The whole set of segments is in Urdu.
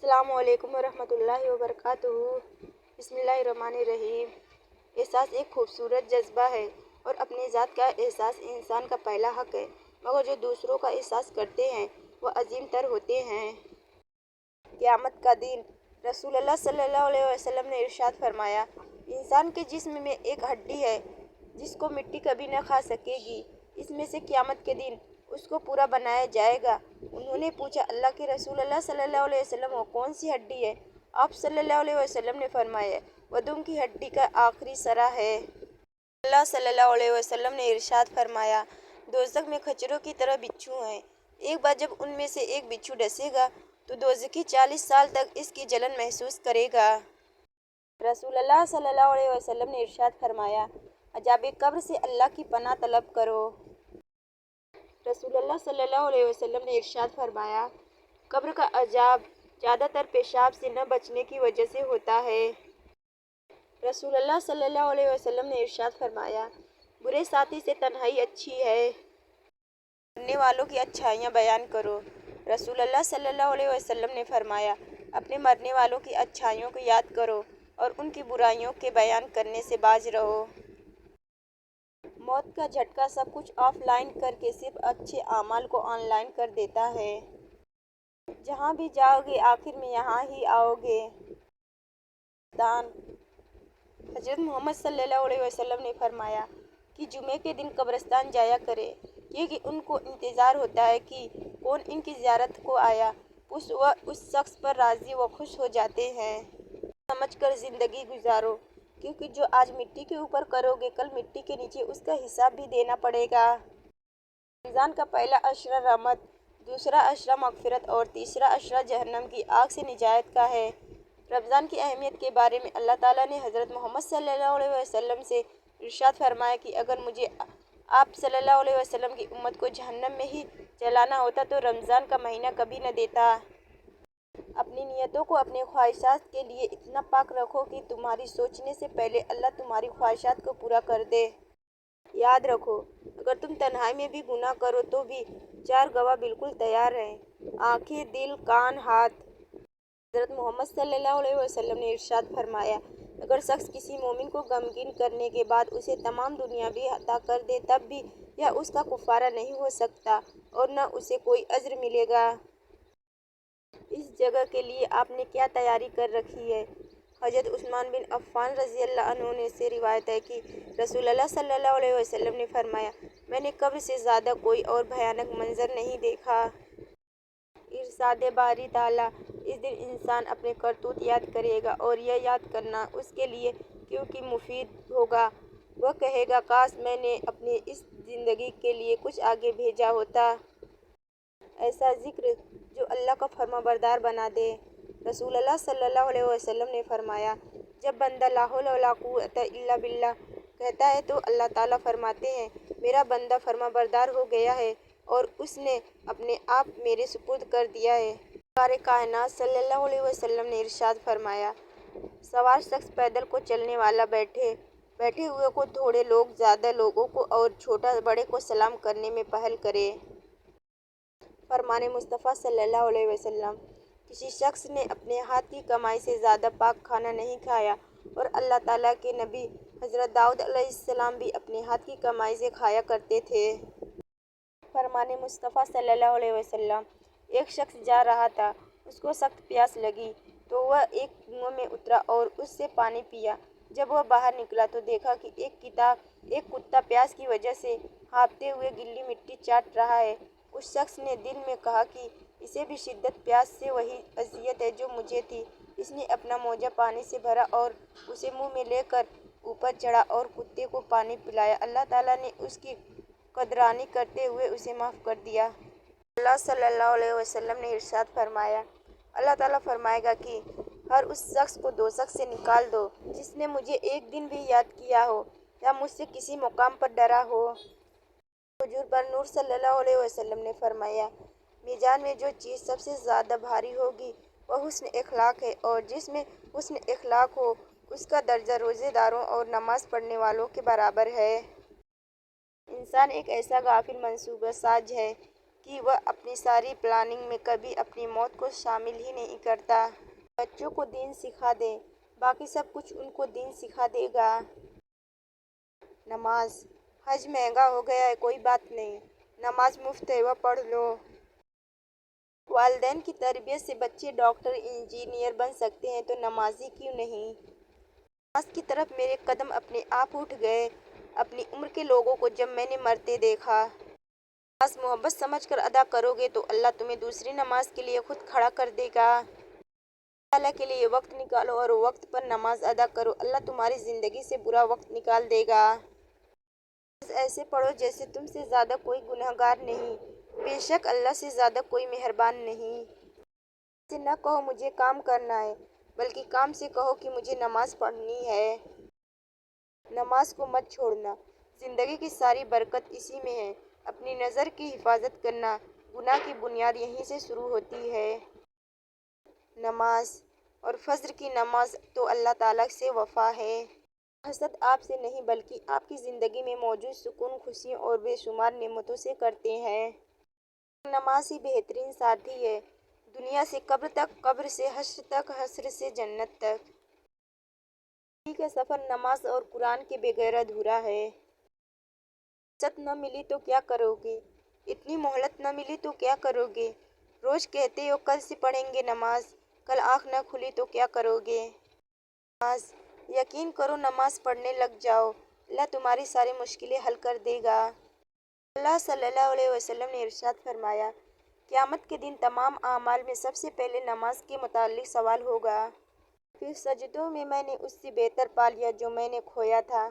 السلام علیکم ورحمۃ اللہ وبرکاتہ۔ بسم اللہ الرحمن الرحیم۔ احساس ایک خوبصورت جذبہ ہے اور اپنی ذات کا احساس انسان کا پہلا حق ہے، مگر جو دوسروں کا احساس کرتے ہیں وہ عظیم تر ہوتے ہیں۔ قیامت کا دن۔ رسول اللہ صلی اللہ علیہ وسلم نے ارشاد فرمایا، انسان کے جسم میں ایک ہڈی ہے جس کو مٹی کبھی نہ کھا سکے گی، اس میں سے قیامت کے دن اس کو پورا بنایا جائے گا۔ انہوں نے پوچھا، اللہ کے رسول اللہ صلی اللہ علیہ وسلم، وہ کون سی ہڈی ہے؟ آپ صلی اللہ علیہ وسلم نے فرمایا، وہ دم کی ہڈی کا آخری سرا ہے۔ اللہ صلی اللہ علیہ وسلم نے ارشاد فرمایا، دوزخ میں خچروں کی طرح بچھو ہیں، ایک بار جب ان میں سے ایک بچھو ڈسے گا تو دوزخی 40 سال تک اس کی جلن محسوس کرے گا۔ رسول اللہ صلی اللہ علیہ وسلم نے ارشاد فرمایا، عذاب قبر سے اللہ کی پناہ طلب کرو۔ رسول اللہ صلی اللہ علیہ وسلم نے ارشاد فرمایا، قبر کا عذاب زیادہ تر پیشاب سے نہ بچنے کی وجہ سے ہوتا ہے۔ رسول اللہ صلی اللہ علیہ وسلم نے ارشاد فرمایا، برے ساتھی سے تنہائی اچھی ہے۔ مرنے والوں کی اچھائیاں بیان کرو۔ رسول اللہ صلی اللہ علیہ وسلم نے فرمایا، اپنے مرنے والوں کی اچھائیوں کو یاد کرو اور ان کی برائیوں کے بیان کرنے سے باز رہو۔ موت کا جھٹکا سب کچھ آف لائن کر کے صرف اچھے اعمال کو آن لائن کر دیتا ہے۔ جہاں بھی جاؤ گے آخر میں یہاں ہی آؤ گے۔ حضرت محمد صلی اللہ علیہ وسلم نے فرمایا کہ جمعے کے دن قبرستان جایا کرے، کیونکہ ان کو انتظار ہوتا ہے کہ کون ان کی زیارت کو آیا، وہ اس شخص پر راضی و خوش ہو جاتے ہیں۔ سمجھ کر زندگی گزارو، کیونکہ جو آج مٹی کے اوپر کرو گے کل مٹی کے نیچے اس کا حساب بھی دینا پڑے گا۔ رمضان کا پہلا عشرہ رحمت، دوسرا عشرہ مغفرت اور تیسرا عشرہ جہنم کی آگ سے نجات کا ہے۔ رمضان کی اہمیت کے بارے میں اللہ تعالیٰ نے حضرت محمد صلی اللہ علیہ وسلم سے ارشاد فرمایا کہ اگر مجھے آپ صلی اللہ علیہ وسلم کی امت کو جہنم میں ہی جلانا ہوتا تو رمضان کا مہینہ کبھی نہ دیتا۔ اپنی نیتوں کو اپنے خواہشات کے لیے اتنا پاک رکھو کہ تمہاری سوچنے سے پہلے اللہ تمہاری خواہشات کو پورا کر دے۔ یاد رکھو، اگر تم تنہائی میں بھی گناہ کرو تو بھی 4 گواہ بالکل تیار ہیں، آنکھیں، دل، کان، ہاتھ۔ حضرت محمد صلی اللہ علیہ وسلم نے ارشاد فرمایا، اگر شخص کسی مومن کو غمگین کرنے کے بعد اسے تمام دنیا بھی عطا کر دے تب بھی یہ اس کا کفارہ نہیں ہو سکتا اور نہ اسے کوئی اجر ملے گا۔ اس جگہ کے لیے آپ نے کیا تیاری کر رکھی ہے؟ حضرت عثمان بن عفان رضی اللہ عنہ سے روایت ہے کہ رسول اللہ صلی اللہ علیہ وسلم نے فرمایا، میں نے قبر سے زیادہ کوئی اور بھیانک منظر نہیں دیکھا۔ ارشاد باری تعالیٰ، اس دن انسان اپنے کرتوت یاد کرے گا اور یہ یاد کرنا اس کے لیے کیونکہ مفید ہوگا۔ وہ کہے گا، کاش میں نے اپنی اس زندگی کے لیے کچھ آگے بھیجا ہوتا۔ ایسا ذکر جو اللہ کو فرمانبردار بنا دے۔ رسول اللہ صلی اللہ علیہ وسلم نے فرمایا، جب بندہ لا حول ولا قوت الا باللہ کہتا ہے تو اللہ تعالیٰ فرماتے ہیں، میرا بندہ فرمانبردار ہو گیا ہے اور اس نے اپنے آپ میرے سپرد کر دیا ہے۔ سرکار کائنات صلی اللہ علیہ وسلم نے ارشاد فرمایا، سوار شخص پیدل کو چلنے والا بیٹھے ہوئے کو تھوڑے لوگ زیادہ لوگوں کو اور چھوٹا بڑے کو سلام کرنے میں پہل کرے۔ فرمان مصطفیٰ صلی اللہ علیہ وسلم، کسی شخص نے اپنے ہاتھ کی کمائی سے زیادہ پاک کھانا نہیں کھایا اور اللہ تعالیٰ کے نبی حضرت داؤد علیہ السلام بھی اپنے ہاتھ کی کمائی سے کھایا کرتے تھے۔ فرمان مصطفیٰ صلی اللہ علیہ وسلم، ایک شخص جا رہا تھا، اس کو سخت پیاس لگی تو وہ ایک کنویں میں اترا اور اس سے پانی پیا۔ جب وہ باہر نکلا تو دیکھا کہ ایک کتا پیاس کی وجہ سے ہانپتے ہوئے گیلی مٹی چاٹ رہا ہے۔ اس شخص نے دل میں کہا کہ اسے بھی شدت پیاس سے وہی اذیت ہے جو مجھے تھی۔ اس نے اپنا موجہ پانی سے بھرا اور اسے منہ میں لے کر اوپر چڑھا اور کتے کو پانی پلایا۔ اللہ تعالیٰ نے اس کی قدردانی کرتے ہوئے اسے معاف کر دیا۔ اللہ صلی اللہ علیہ وسلم نے ارشاد فرمایا، اللہ تعالیٰ فرمائے گا کہ ہر اس شخص کو دوزخ سے نکال دو جس نے مجھے ایک دن بھی یاد کیا ہو یا مجھ سے کسی مقام پر ڈرا ہو۔ حضور پر نور صلی اللہ علیہ وسلم نے فرمایا، میزان میں جو چیز سب سے زیادہ بھاری ہوگی وہ حسن اخلاق ہے، اور جس میں حسن اخلاق ہو اس کا درجہ روزے داروں اور نماز پڑھنے والوں کے برابر ہے۔ انسان ایک ایسا غافل منصوبہ ساز ہے کہ وہ اپنی ساری پلاننگ میں کبھی اپنی موت کو شامل ہی نہیں کرتا۔ بچوں کو دین سکھا دیں، باقی سب کچھ ان کو دین سکھا دے گا۔ نماز۔ حج مہنگا ہو گیا ہے، کوئی بات نہیں، نماز مفت ہے، وہ پڑھ لو۔ والدین کی تربیت سے بچے ڈاکٹر، انجینئر بن سکتے ہیں تو نمازی کیوں نہیں؟ نماز کی طرف میرے قدم اپنے آپ اٹھ گئے۔ اپنی عمر کے لوگوں کو جب میں نے مرتے دیکھا۔ نماز محبت سمجھ کر ادا کرو گے تو اللہ تمہیں دوسری نماز کے لیے خود کھڑا کر دے گا۔ اللہ کے لیے وقت نکالو اور وقت پر نماز ادا کرو، اللہ تمہاری زندگی سے برا وقت نکال دے گا۔ نماز ایسے پڑھو جیسے تم سے زیادہ کوئی گنہگار نہیں، بے شک اللہ سے زیادہ کوئی مہربان نہیں۔ ایسے نہ کہو مجھے کام کرنا ہے، بلکہ کام سے کہو کہ مجھے نماز پڑھنی ہے۔ نماز کو مت چھوڑنا، زندگی کی ساری برکت اسی میں ہے۔ اپنی نظر کی حفاظت کرنا، گناہ کی بنیاد یہیں سے شروع ہوتی ہے۔ نماز اور فجر کی نماز تو اللہ تعالیٰ سے وفا ہے۔ حسد آپ سے نہیں بلکہ آپ کی زندگی میں موجود سکون، خوشیوں اور بے شمار نعمتوں سے کرتے ہیں۔ نماز ہی بہترین ساتھی ہے، دنیا سے قبر تک، قبر سے حشر تک، حشر سے جنت تک۔ زندگی کا سفر نماز اور قرآن کے بغیر ادھورا ہے۔ فرصت نہ ملی تو کیا کرو گے؟ اتنی مہلت نہ ملی تو کیا کرو گے؟ روز کہتے ہو کل سے پڑھیں گے نماز، کل آنکھ نہ کھلی تو کیا کرو گے؟ نماز۔ یقین کرو نماز پڑھنے لگ جاؤ، اللہ تمہاری ساری مشکلیں حل کر دے گا۔ اللہ صلی اللہ علیہ وسلم نے ارشاد فرمایا، قیامت کے دن تمام اعمال میں سب سے پہلے نماز کے متعلق سوال ہوگا۔ پھر سجدوں میں میں نے اس سے بہتر پا لیا جو میں نے کھویا تھا۔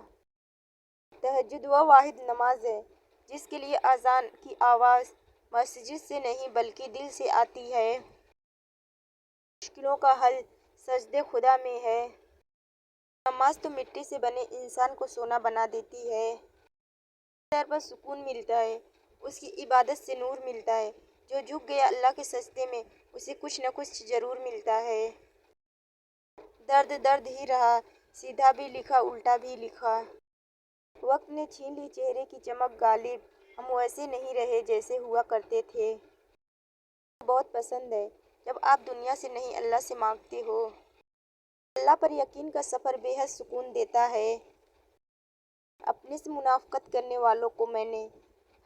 تہجد وہ واحد نماز ہے جس کے لیے اذان کی آواز مسجد سے نہیں بلکہ دل سے آتی ہے۔ مشکلوں کا حل سجدے خدا میں ہے۔ نماز تو مٹی سے بنے انسان کو سونا بنا دیتی ہے۔ چہرے پر سکون ملتا ہے، اس کی عبادت سے نور ملتا ہے۔ جو جھک گیا اللہ کے سجدے میں اسے کچھ نہ کچھ ضرور ملتا ہے۔ درد درد ہی رہا، سیدھا بھی لکھا الٹا بھی لکھا۔ وقت نے چھین لی چہرے کی چمک غالب، ہم ویسے نہیں رہے جیسے ہوا کرتے تھے۔ مجھے بہت پسند ہے جب آپ دنیا سے نہیں اللہ سے مانگتے ہو۔ اللہ پر یقین کا سفر بے حد سکون دیتا ہے۔ اپنے سے منافقت کرنے والوں کو میں نے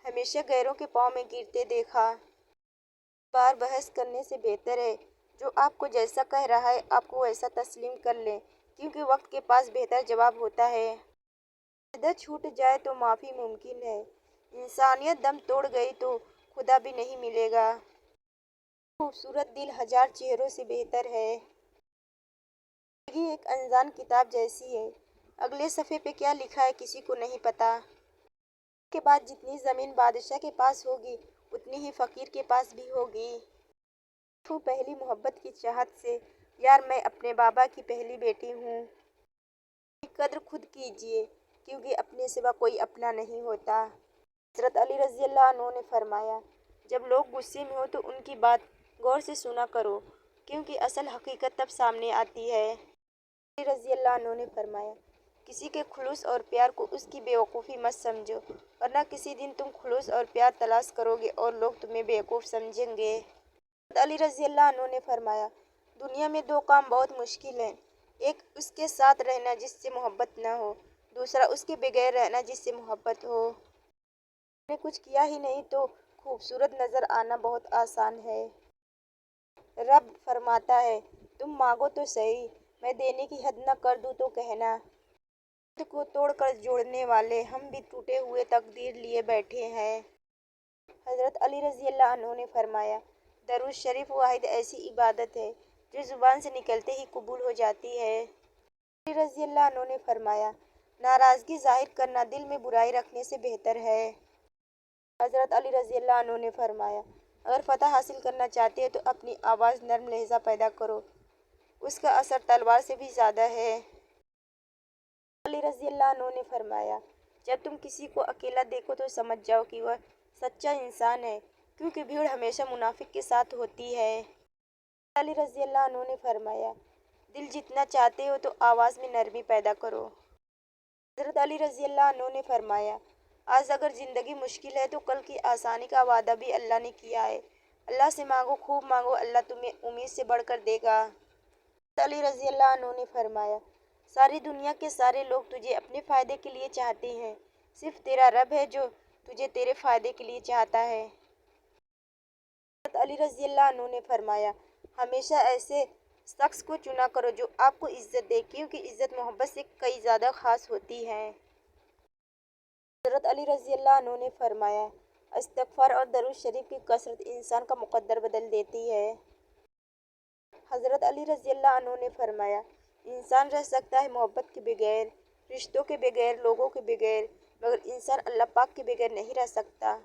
ہمیشہ غیروں کے پاؤں میں گرتے دیکھا۔ اس بار بحث کرنے سے بہتر ہے جو آپ کو جیسا کہہ رہا ہے آپ کو ویسا تسلیم کر لیں، کیونکہ وقت کے پاس بہتر جواب ہوتا ہے۔ عقیدہ چھوٹ جائے تو معافی ممکن ہے، انسانیت دم توڑ گئی تو خدا بھی نہیں ملے گا۔ خوبصورت دل ہزار چہروں سے بہتر ہے۔ زندگی ایک انجان کتاب جیسی ہے، اگلے صفحے پہ کیا لکھا ہے کسی کو نہیں پتا۔ اس کے بعد جتنی زمین بادشاہ کے پاس ہوگی اتنی ہی فقیر کے پاس بھی ہوگی۔ پہلی محبت کی چاہت سے، یار میں اپنے بابا کی پہلی بیٹی ہوں۔ اپنی قدر خود کیجئے کیونکہ اپنے سوا کوئی اپنا نہیں ہوتا۔ حضرت علی رضی اللہ عنہ نے فرمایا، جب لوگ غصے میں ہو تو ان کی بات غور سے سنا کرو کیونکہ اصل حقیقت تب سامنے آتی ہے۔ علی رضی اللہ عنہ نے فرمایا، کسی کے خلوص اور پیار کو اس کی بے وقوفی مت سمجھو، ورنہ کسی دن تم خلوص اور پیار تلاش کرو گے اور لوگ تمہیں بیوقوف سمجھیں گے۔ حضرت علی رضی اللہ عنہ نے فرمایا، دنیا میں دو کام بہت مشکل ہیں، ایک اس کے ساتھ رہنا جس سے محبت نہ ہو، دوسرا اس کے بغیر رہنا جس سے محبت ہو۔ آپ نے کچھ کیا ہی نہیں تو خوبصورت نظر آنا بہت آسان ہے۔ رب فرماتا ہے، تم مانگو تو صحیح، میں دینے کی حد نہ کر دوں تو کہنا۔ عہد کو توڑ کر جوڑنے والے ہم بھی ٹوٹے ہوئے تقدیر لیے بیٹھے ہیں۔ حضرت علی رضی اللہ عنہ نے فرمایا، درود شریف واحد ایسی عبادت ہے جو زبان سے نکلتے ہی قبول ہو جاتی ہے۔ علی رضی اللہ عنہ نے فرمایا، ناراضگی ظاہر کرنا دل میں برائی رکھنے سے بہتر ہے۔ حضرت علی رضی اللہ عنہ نے فرمایا، اگر فتح حاصل کرنا چاہتے ہو تو اپنی آواز نرم لہجہ پیدا کرو، اس کا اثر تلوار سے بھی زیادہ ہے۔ علی رضی اللہ عنہ نے فرمایا، جب تم کسی کو اکیلا دیکھو تو سمجھ جاؤ کہ وہ سچا انسان ہے کیونکہ بھیڑ ہمیشہ منافق کے ساتھ ہوتی ہے۔ علی رضی اللہ عنہ نے فرمایا، دل جتنا چاہتے ہو تو آواز میں نرمی پیدا کرو۔ حضرت علی رضی اللہ عنہ نے فرمایا، آج اگر زندگی مشکل ہے تو کل کی آسانی کا وعدہ بھی اللہ نے کیا ہے۔ اللہ سے مانگو، خوب مانگو، اللہ تمہیں امید سے بڑھ کر دے گا۔ حضرت علی رضی اللہ عنہ نے فرمایا، ساری دنیا کے سارے لوگ تجھے اپنے فائدے کے لیے چاہتے ہیں، صرف تیرا رب ہے جو تجھے تیرے فائدے کے لیے چاہتا ہے۔ حضرت علی رضی اللہ عنہ نے فرمایا، ہمیشہ ایسے شخص کو چنا کرو جو آپ کو عزت دے، کیونکہ عزت محبت سے کئی زیادہ خاص ہوتی ہے۔ حضرت علی رضی اللہ عنہ نے فرمایا، استغفار اور درود شریف کی کثرت انسان کا مقدر بدل دیتی ہے۔ حضرت علی رضی اللہ عنہ نے فرمایا، انسان رہ سکتا ہے محبت کے بغیر، رشتوں کے بغیر، لوگوں کے بغیر، مگر انسان اللہ پاک کے بغیر نہیں رہ سکتا۔